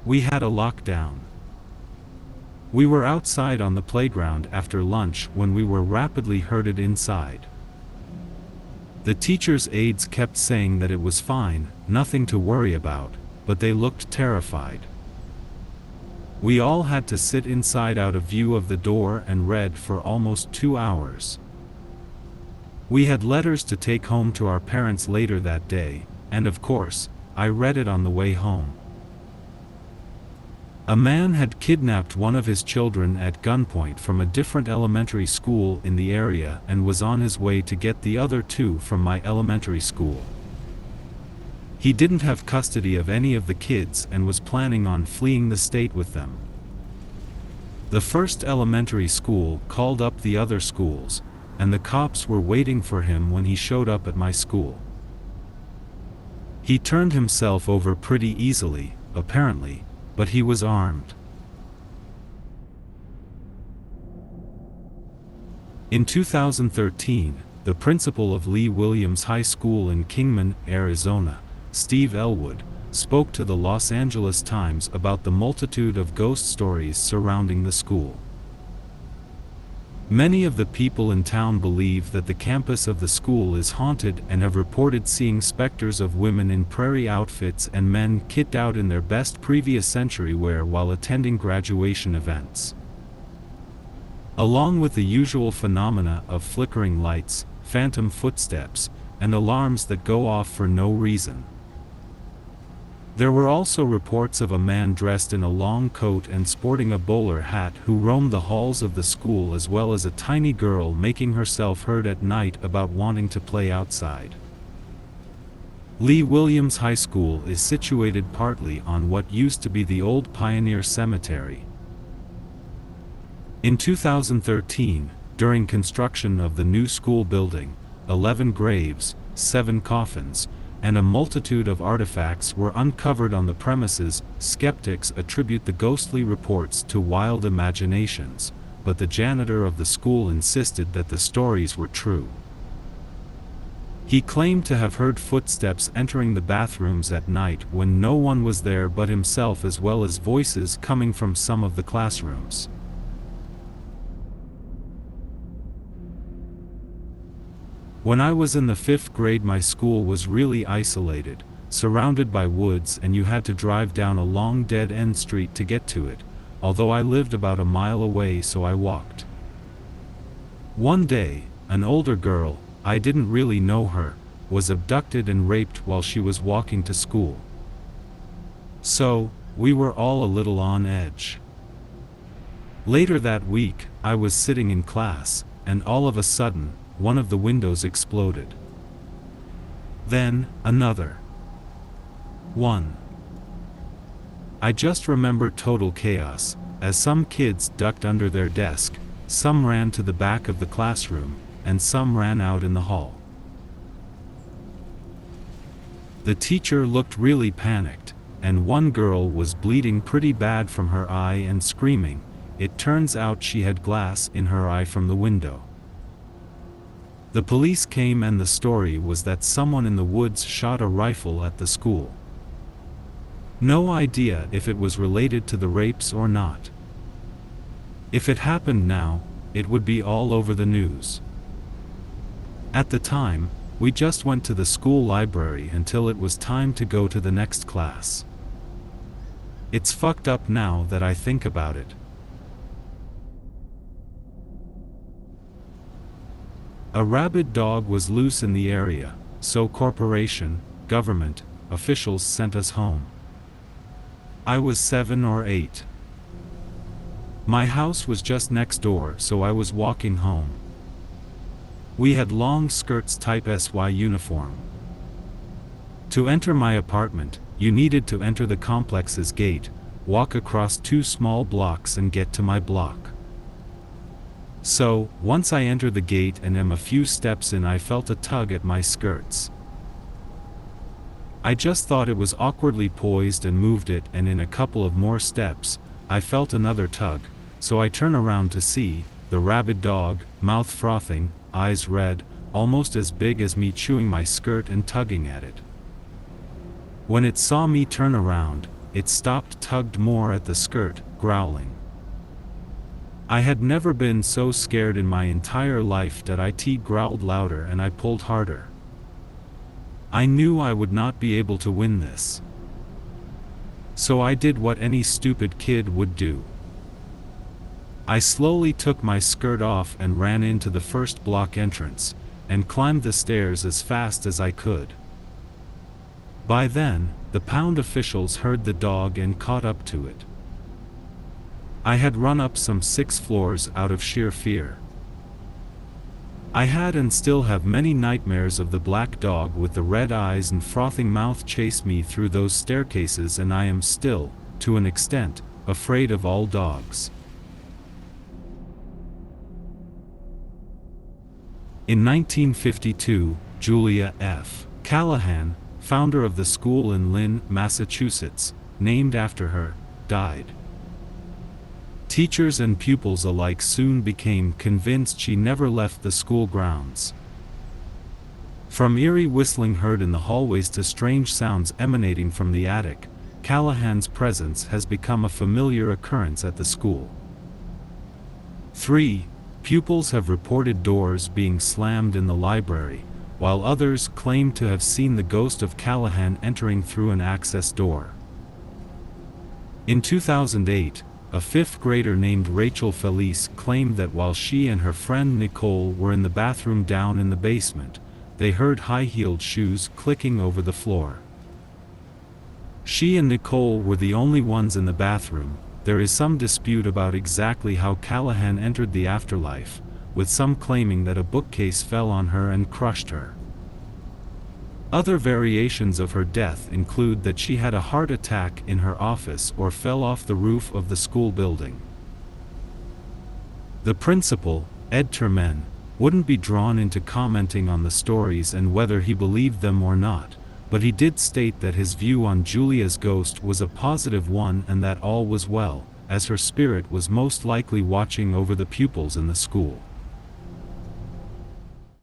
We had a lockdown. We were outside on the playground after lunch when we were rapidly herded inside. The teacher's aides kept saying that it was fine, nothing to worry about, but they looked terrified. We all had to sit inside out of view of the door and read for almost 2 hours. We had letters to take home to our parents later that day, and of course, I read it on the way home. A man had kidnapped one of his children at gunpoint from a different elementary school in the area and was on his way to get the other two from my elementary school. He didn't have custody of any of the kids and was planning on fleeing the state with them. The first elementary school called up the other schools, and the cops were waiting for him when he showed up at my school. He turned himself over pretty easily, apparently, but he was armed. In 2013, the principal of Lee Williams High School in Kingman, Arizona, Steve Elwood, spoke to the Los Angeles Times about the multitude of ghost stories surrounding the school. Many of the people in town believe that the campus of the school is haunted and have reported seeing specters of women in prairie outfits and men kitted out in their best previous century wear while attending graduation events. Along with the usual phenomena of flickering lights, phantom footsteps, and alarms that go off for no reason. There were also reports of a man dressed in a long coat and sporting a bowler hat who roamed the halls of the school, as well as a tiny girl making herself heard at night about wanting to play outside. Lee Williams High School is situated partly on what used to be the old Pioneer Cemetery. In 2013, during construction of the new school building, 11 graves, 7 coffins, and a multitude of artifacts were uncovered on the premises. Skeptics attribute the ghostly reports to wild imaginations, but the janitor of the school insisted that the stories were true. He claimed to have heard footsteps entering the bathrooms at night when no one was there but himself, as well as voices coming from some of the classrooms. When I was in the 5th grade, my school was really isolated, surrounded by woods, and you had to drive down a long dead-end street to get to it, although I lived about a mile away, so I walked. One day, an older girl, I didn't really know her, was abducted and raped while she was walking to school. So, we were all a little on edge. Later that week, I was sitting in class, and all of a sudden, one of the windows exploded. Then, another. One. I just remember total chaos, as some kids ducked under their desk, some ran to the back of the classroom, and some ran out in the hall. The teacher looked really panicked, and one girl was bleeding pretty bad from her eye and screaming. It turns out she had glass in her eye from the window. The police came, and the story was that someone in the woods shot a rifle at the school. No idea if it was related to the rapes or not. If it happened now, it would be all over the news. At the time, we just went to the school library until it was time to go to the next class. It's fucked up now that I think about it. A rabid dog was loose in the area, so corporation, government, officials sent us home. I was 7 or 8. My house was just next door, so I was walking home. We had long skirts type SY uniform. To enter my apartment, you needed to enter the complex's gate, walk across 2 small blocks and get to my block. So, once I entered the gate and am a few steps in, I felt a tug at my skirts. I just thought it was awkwardly poised and moved it, and in a couple of more steps, I felt another tug, so I turn around to see the rabid dog, mouth frothing, eyes red, almost as big as me, chewing my skirt and tugging at it. When it saw me turn around, it stopped, tugged more at the skirt, growling. I had never been so scared in my entire life. It growled louder and I pulled harder. I knew I would not be able to win this. So I did what any stupid kid would do. I slowly took my skirt off and ran into the first block entrance, and climbed the stairs as fast as I could. By then, the pound officials heard the dog and caught up to it. I had run up some 6 floors out of sheer fear. I had and still have many nightmares of the black dog with the red eyes and frothing mouth chase me through those staircases, and I am still, to an extent, afraid of all dogs. In 1952, Julia F. Callahan, founder of the school in Lynn, Massachusetts, named after her, died. Teachers and pupils alike soon became convinced she never left the school grounds. From eerie whistling heard in the hallways to strange sounds emanating from the attic, Callahan's presence has become a familiar occurrence at the school. 3 pupils have reported doors being slammed in the library, while others claim to have seen the ghost of Callahan entering through an access door. In 2008, a 5th grader named Rachel Felice claimed that while she and her friend Nicole were in the bathroom down in the basement, they heard high-heeled shoes clicking over the floor. She and Nicole were the only ones in the bathroom. There is some dispute about exactly how Callahan entered the afterlife, with some claiming that a bookcase fell on her and crushed her. Other variations of her death include that she had a heart attack in her office or fell off the roof of the school building. The principal, Ed Termen, wouldn't be drawn into commenting on the stories and whether he believed them or not, but he did state that his view on Julia's ghost was a positive one and that all was well, as her spirit was most likely watching over the pupils in the school.